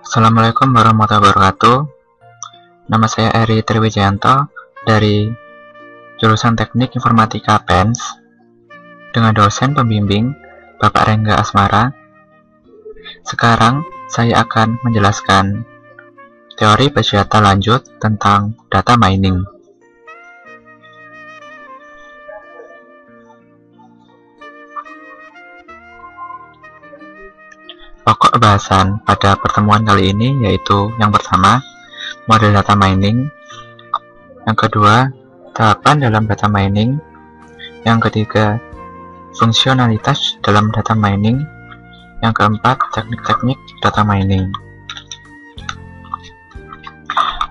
Assalamualaikum warahmatullahi wabarakatuh. Nama saya Eri Triwijayanto dari jurusan Teknik Informatika PENS dengan dosen pembimbing Bapak Rengga Asmara. Sekarang saya akan menjelaskan teori base data lanjut tentang data mining. Pokok bahasan pada pertemuan kali ini yaitu yang pertama, model data mining, yang kedua, tahapan dalam data mining, yang ketiga, fungsionalitas dalam data mining, yang keempat, teknik-teknik data mining.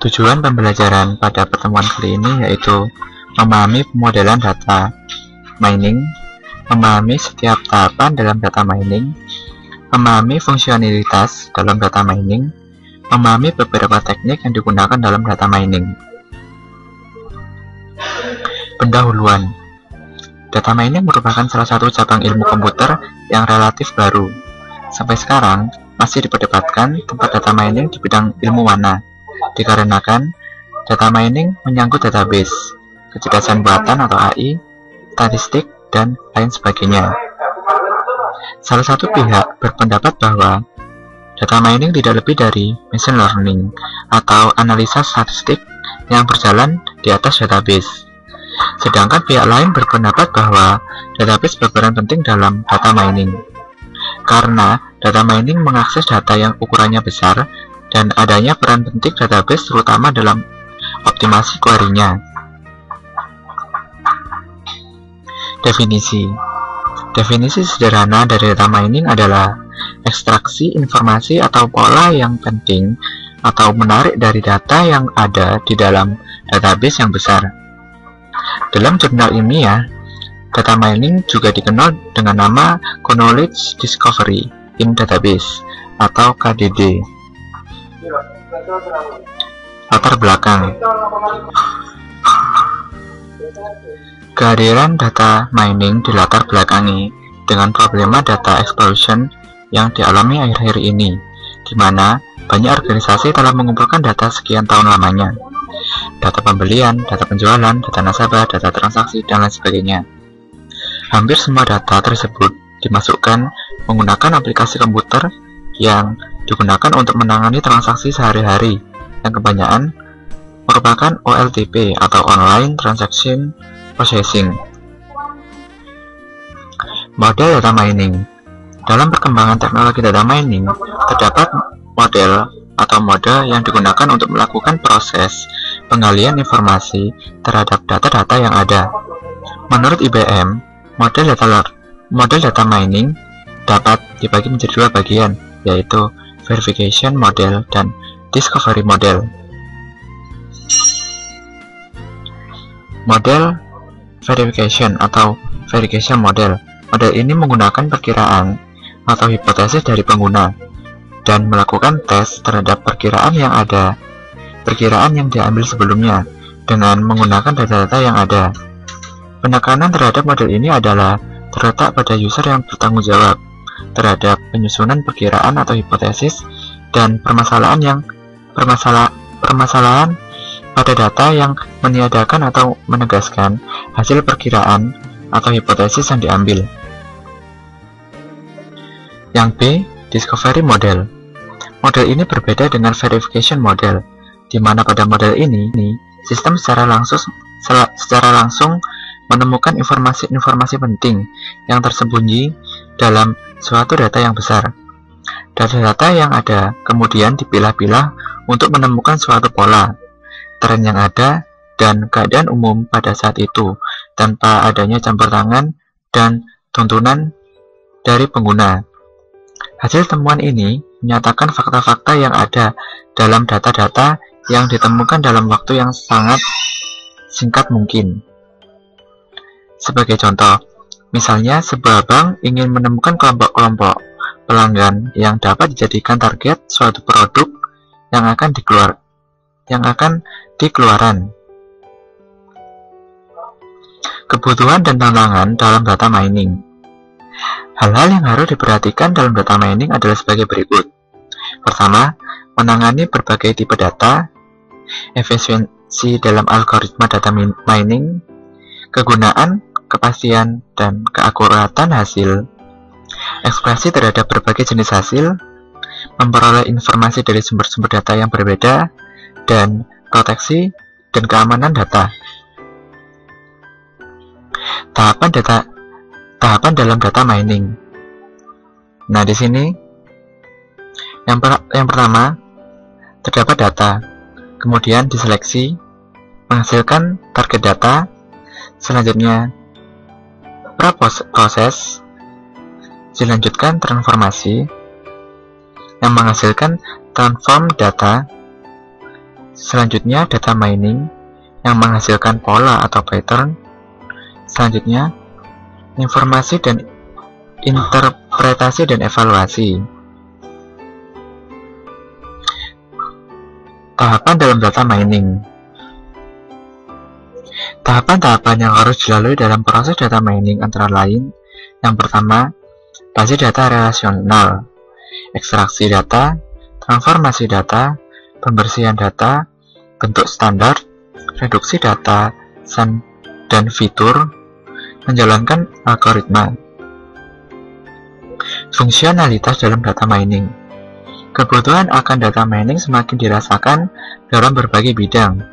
Tujuan pembelajaran pada pertemuan kali ini yaitu memahami pemodelan data mining, memahami setiap tahapan dalam data mining, memahami fungsionalitas dalam data mining, memahami beberapa teknik yang digunakan dalam data mining. Pendahuluan. Data mining merupakan salah satu cabang ilmu komputer yang relatif baru. Sampai sekarang, masih diperdebatkan tempat data mining di bidang ilmu mana, dikarenakan data mining menyangkut database, kecerdasan buatan atau AI, statistik, dan lain sebagainya. Salah satu pihak berpendapat bahwa data mining tidak lebih dari machine learning atau analisa statistik yang berjalan di atas database. Sedangkan pihak lain berpendapat bahwa database berperan penting dalam data mining. Karena data mining mengakses data yang ukurannya besar dan adanya peran penting database terutama dalam optimasi query-nya. Definisi sederhana dari data mining adalah ekstraksi informasi atau pola yang penting atau menarik dari data yang ada di dalam database yang besar. Dalam jurnal ilmiah, data mining juga dikenal dengan nama Knowledge Discovery in Database atau KDD. Latar belakang. Kehadiran data mining dilatar belakangi dengan problema data explosion yang dialami akhir-akhir ini, di mana banyak organisasi telah mengumpulkan data sekian tahun lamanya. Data pembelian, data penjualan, data nasabah, data transaksi, dan lain sebagainya. Hampir semua data tersebut dimasukkan menggunakan aplikasi komputer yang digunakan untuk menangani transaksi sehari-hari, yang kebanyakan merupakan OLTP atau Online Transaction Processing. Model data mining. Dalam perkembangan teknologi data mining, terdapat model atau mode yang digunakan untuk melakukan proses penggalian informasi terhadap data-data yang ada. Menurut IBM, model data mining dapat dibagi menjadi dua bagian, yaitu verification model dan discovery model. Model verification atau verification model. Model ini menggunakan perkiraan atau hipotesis dari pengguna dan melakukan tes terhadap perkiraan yang diambil sebelumnya dengan menggunakan data-data yang ada. Penekanan terhadap model ini adalah terletak pada user yang bertanggung jawab terhadap penyusunan perkiraan atau hipotesis dan permasalahan pada data yang meniadakan atau menegaskan hasil perkiraan atau hipotesis yang diambil. Yang B, discovery model. Model ini berbeda dengan verification model, di mana pada model ini sistem secara langsung menemukan informasi-informasi penting yang tersembunyi dalam suatu data yang besar. Data-data yang ada kemudian dipilah-pilah untuk menemukan suatu pola, tren yang ada, dan keadaan umum pada saat itu, tanpa adanya campur tangan dan tuntunan dari pengguna. Hasil temuan ini menyatakan fakta-fakta yang ada dalam data-data yang ditemukan dalam waktu yang sangat singkat mungkin. Sebagai contoh, misalnya sebuah bank ingin menemukan kelompok-kelompok pelanggan yang dapat dijadikan target suatu produk yang akan dikeluaran. Kebutuhan dan tantangan dalam data mining. Hal-hal yang harus diperhatikan dalam data mining adalah sebagai berikut. Pertama, menangani berbagai tipe data, efisiensi dalam algoritma data mining, kegunaan, kepastian, dan keakuratan hasil, ekspresi terhadap berbagai jenis hasil, memperoleh informasi dari sumber-sumber data yang berbeda, dan proteksi dan keamanan data. Tahapan dalam data mining. Nah, di sini yang pertama terdapat data, kemudian diseleksi, menghasilkan target data, selanjutnya proses, dilanjutkan transformasi, yang menghasilkan transform data, selanjutnya data mining, yang menghasilkan pola atau pattern, selanjutnya informasi dan interpretasi dan evaluasi. Tahapan dalam data mining. Tahapan-tahapan yang harus dilalui dalam proses data mining antara lain: yang pertama, basis data relasional, ekstraksi data, transformasi data, pembersihan data, bentuk standar, reduksi data, dan fitur, menjalankan algoritma. Fungsionalitas dalam data mining. Kebutuhan akan data mining semakin dirasakan dalam berbagai bidang.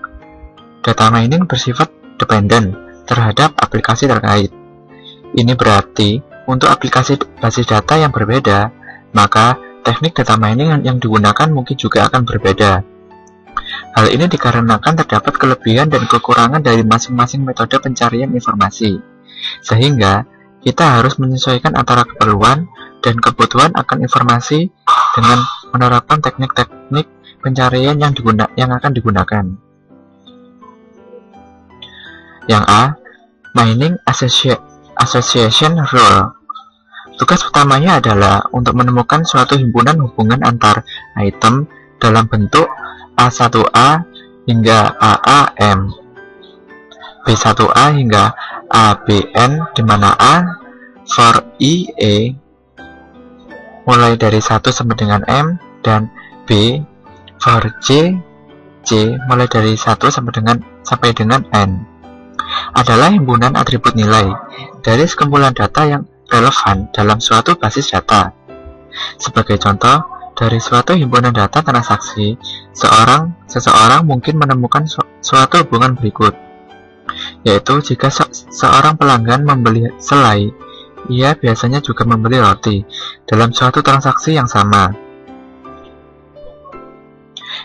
Data mining bersifat dependen terhadap aplikasi terkait. Ini berarti untuk aplikasi basis data yang berbeda, maka teknik data mining yang digunakan mungkin juga akan berbeda. Hal ini dikarenakan terdapat kelebihan dan kekurangan dari masing-masing metode pencarian informasi, sehingga kita harus menyesuaikan antara keperluan dan kebutuhan akan informasi dengan menerapkan teknik-teknik pencarian yang akan digunakan. Yang A, Mining Association Rule. Tugas utamanya adalah untuk menemukan suatu himpunan hubungan antar item dalam bentuk A1A hingga AAM, B1A hingga ABN, di mana A for IE mulai dari 1 sampai dengan M, dan B for C mulai dari 1 sampai dengan N adalah himpunan atribut nilai dari sekumpulan data yang relevan dalam suatu basis data. Sebagai contoh, dari suatu himpunan data transaksi, seseorang mungkin menemukan suatu hubungan berikut, yaitu jika seorang pelanggan membeli selai, ia biasanya juga membeli roti dalam suatu transaksi yang sama.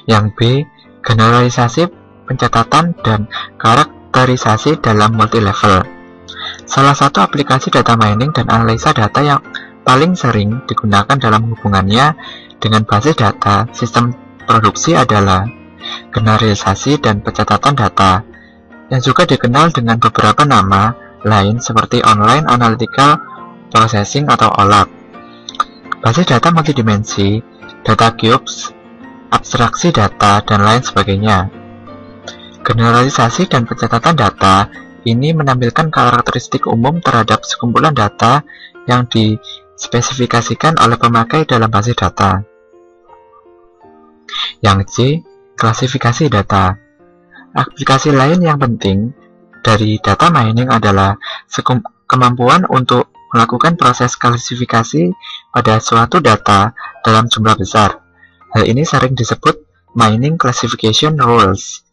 Yang B, generalisasi pencatatan dan karakterisasi dalam multilevel. Salah satu aplikasi data mining dan analisa data yang paling sering digunakan dalam hubungannya dengan basis data sistem produksi adalah generalisasi dan pencatatan data, yang juga dikenal dengan beberapa nama lain seperti Online Analytical Processing atau OLAP, basis data multidimensi, data cubes, abstraksi data, dan lain sebagainya. Generalisasi dan pencatatan data ini menampilkan karakteristik umum terhadap sekumpulan data yang dispesifikasikan oleh pemakai dalam basis data. Yang C, klasifikasi data. Aplikasi lain yang penting dari data mining adalah kemampuan untuk melakukan proses klasifikasi pada suatu data dalam jumlah besar. Hal ini sering disebut mining classification rules.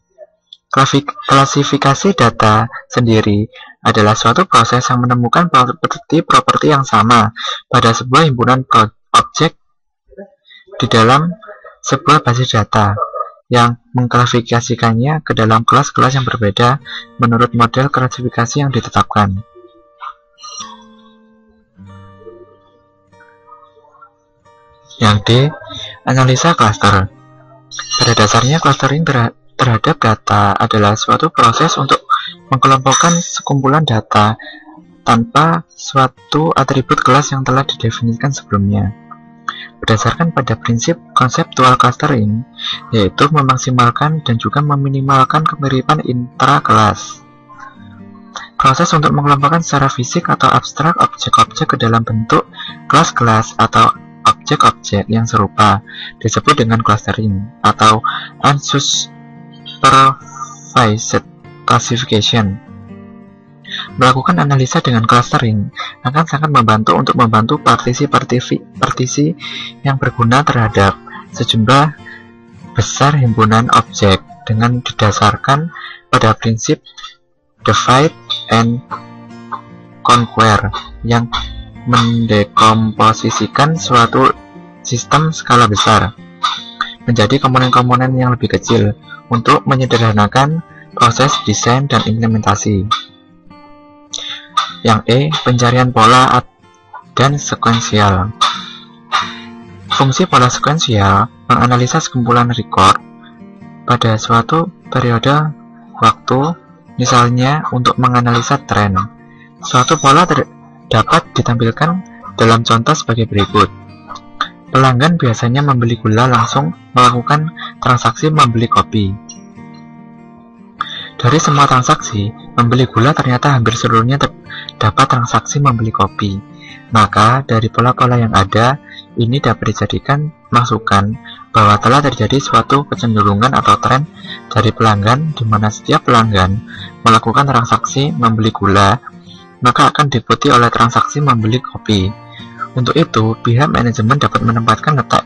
Klasifikasi data sendiri adalah suatu proses yang menemukan properti yang sama pada sebuah himpunan objek di dalam sebuah basis data, yang mengklasifikasikannya ke dalam kelas-kelas yang berbeda menurut model klasifikasi yang ditetapkan. Yang D, analisa cluster. Pada dasarnya, clustering terhadap data adalah suatu proses untuk mengelompokkan sekumpulan data tanpa suatu atribut kelas yang telah didefinisikan sebelumnya. Berdasarkan pada prinsip konseptual clustering, yaitu memaksimalkan dan juga meminimalkan kemiripan intra-kelas. Proses untuk mengelompokkan secara fisik atau abstrak objek-objek ke dalam bentuk kelas-kelas atau objek-objek yang serupa disebut dengan clustering atau unsupervised classification. Melakukan analisa dengan clustering akan sangat membantu partisi yang berguna terhadap sejumlah besar himpunan objek dengan didasarkan pada prinsip divide and conquer yang mendekomposisikan suatu sistem skala besar menjadi komponen-komponen yang lebih kecil untuk menyederhanakan proses desain dan implementasi. Yang E, pencarian pola dan sekuensial. Fungsi pola sekuensial menganalisa sekumpulan record pada suatu periode waktu, misalnya untuk menganalisa tren. Suatu pola dapat ditampilkan dalam contoh sebagai berikut. Pelanggan biasanya membeli gula langsung melakukan transaksi membeli kopi. Dari semua transaksi, membeli gula ternyata hampir seluruhnya dapat transaksi membeli kopi. Maka, dari pola-pola yang ada, ini dapat dijadikan masukan bahwa telah terjadi suatu kecenderungan atau tren dari pelanggan di mana setiap pelanggan melakukan transaksi membeli gula, maka akan diikuti oleh transaksi membeli kopi. Untuk itu, pihak manajemen dapat menempatkan letak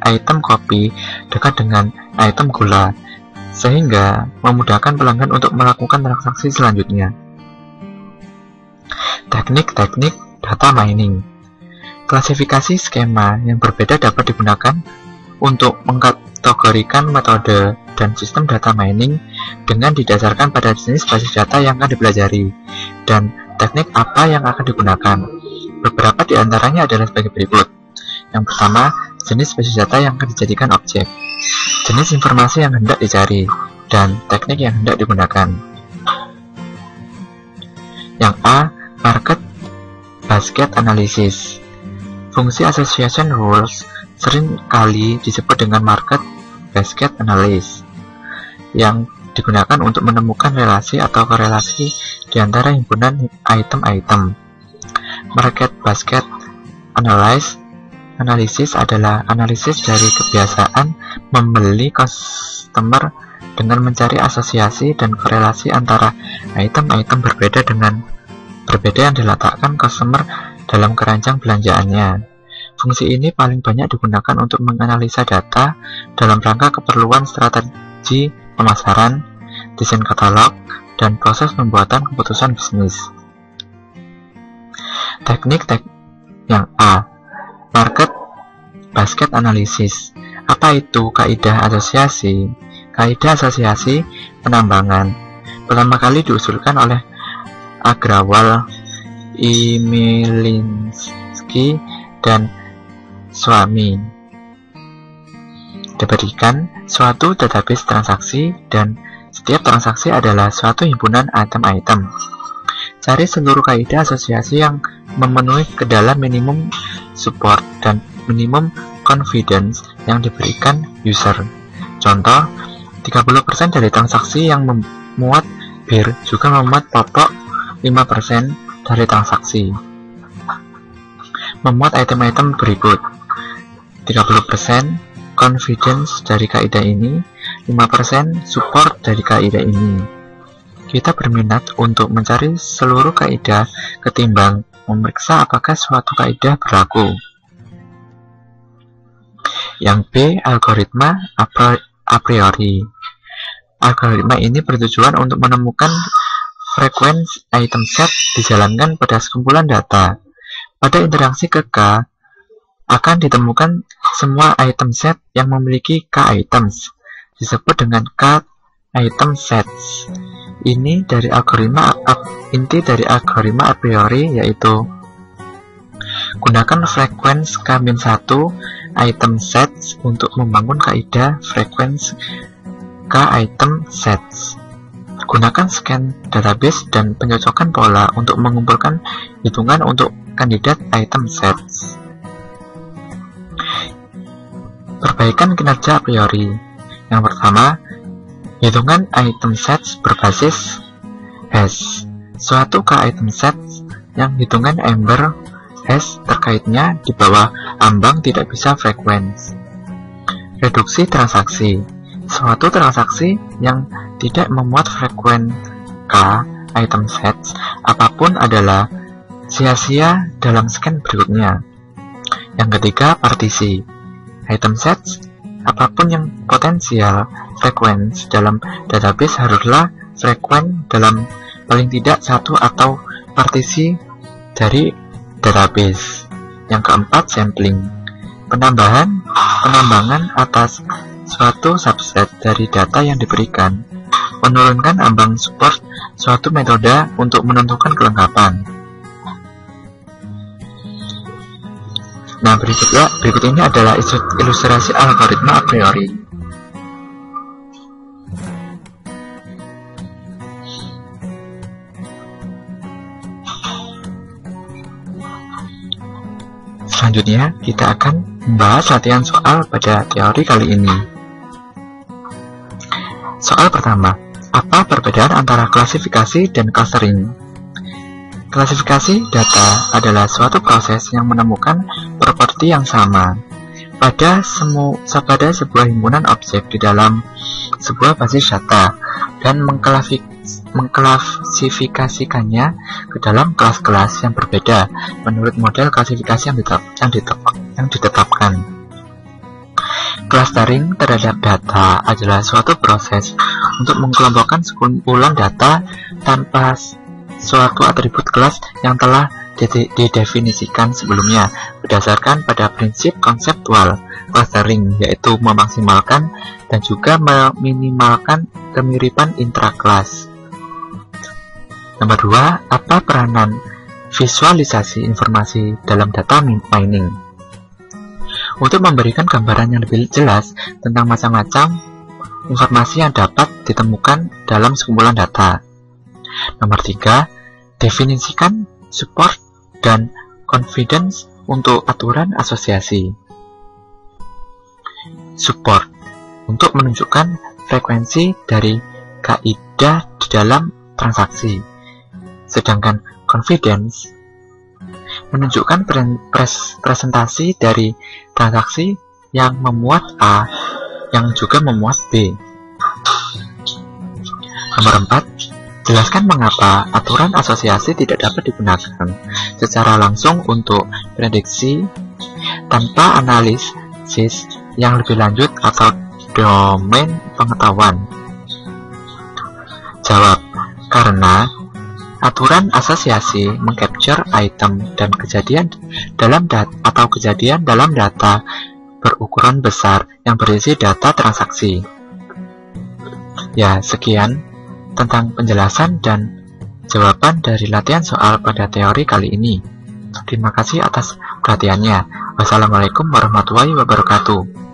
item kopi dekat dengan item gula, sehingga memudahkan pelanggan untuk melakukan transaksi selanjutnya. Teknik-teknik data mining. Klasifikasi skema yang berbeda dapat digunakan untuk mengkategorikan metode dan sistem data mining dengan didasarkan pada jenis basis data yang akan dipelajari dan teknik apa yang akan digunakan. Beberapa di antaranya adalah sebagai berikut. Yang pertama, jenis basis data yang akan dijadikan objek, jenis informasi yang hendak dicari, dan teknik yang hendak digunakan. Yang A, market basket analysis. Fungsi association rules sering kali disebut dengan market basket analysis, yang digunakan untuk menemukan relasi atau korelasi di antara himpunan item-item. Market basket analysis adalah analisis dari kebiasaan membeli customer dengan mencari asosiasi dan korelasi antara item-item berbeda yang diletakkan customer dalam keranjang belanjaannya. Fungsi ini paling banyak digunakan untuk menganalisa data dalam rangka keperluan strategi pemasaran, desain katalog, dan proses pembuatan keputusan bisnis. Teknik yang A, market basket analysis. Apa itu kaidah asosiasi? Kaidah asosiasi penambangan pertama kali diusulkan oleh Agrawal, Imilinski, dan Swami. Diberikan suatu database transaksi dan setiap transaksi adalah suatu himpunan item-item. Cari seluruh kaidah asosiasi yang memenuhi kedalam minimum support dan minimum confidence yang diberikan user. Contoh, 30% dari transaksi yang memuat bir juga memuat pokok 5% dari transaksi. Memuat item-item berikut. 30% confidence dari kaidah ini, 5% support dari kaidah ini. Kita berminat untuk mencari seluruh kaidah ketimbang memeriksa apakah suatu kaidah berlaku. Yang B, algoritma a priori. Algoritma ini bertujuan untuk menemukan frekuensi item set dijalankan pada sekumpulan data. Pada interaksi ke K, akan ditemukan semua item set yang memiliki K items, disebut dengan K item sets. Inti dari algoritma a priori yaitu gunakan frekuensi K-1 item sets untuk membangun kaidah frekuensi K item sets. Gunakan scan database dan pencocokan pola untuk mengumpulkan hitungan untuk kandidat item sets. Perbaikan kinerja a priori. Yang pertama, hitungan item sets berbasis hash. Suatu K item sets yang hitungan Ember hash terkaitnya di bawah ambang tidak bisa frekuens. Reduksi transaksi. Suatu transaksi yang tidak memuat frekuens K item sets apapun adalah sia-sia dalam scan berikutnya. Yang ketiga, partisi. Item sets apapun yang potensial frekuens dalam database haruslah frekuens dalam paling tidak satu atau partisi dari database. Yang keempat, sampling. Penambangan atas suatu subset dari data yang diberikan, menurunkan ambang support suatu metode untuk menentukan kelengkapan. Nah, berikut ini adalah ilustrasi algoritma a priori. Selanjutnya, kita akan membahas latihan soal pada teori kali ini. Soal pertama, apa perbedaan antara klasifikasi dan clustering? Klasifikasi data adalah suatu proses yang menemukan properti yang sama pada sebuah himpunan objek di dalam sebuah basis data dan mengklasifikasikannya ke dalam kelas-kelas yang berbeda menurut model klasifikasi yang ditetapkan. Clustering terhadap data adalah suatu proses untuk mengelompokkan sekumpulan data tanpa suatu atribut kelas yang telah didefinisikan sebelumnya berdasarkan pada prinsip konseptual clustering, yaitu memaksimalkan dan juga meminimalkan kemiripan intra-kelas. Nomor 2, apa peranan visualisasi informasi dalam data mining? Untuk memberikan gambaran yang lebih jelas tentang macam-macam informasi yang dapat ditemukan dalam sekumpulan data. Nomor 3, definisikan support dan confidence untuk aturan asosiasi. Support untuk menunjukkan frekuensi dari kaidah di dalam transaksi, sedangkan confidence menunjukkan presentasi dari transaksi yang memuat A yang juga memuat B. Nomor 4, jelaskan mengapa aturan asosiasi tidak dapat digunakan secara langsung untuk prediksi tanpa analisis yang lebih lanjut atau domain pengetahuan. Jawab, karena aturan asosiasi mengcapture item dan kejadian dalam data berukuran besar yang berisi data transaksi. Ya, sekian tentang penjelasan dan jawaban dari latihan soal pada teori kali ini. Terima kasih atas perhatiannya. Wassalamualaikum warahmatullahi wabarakatuh.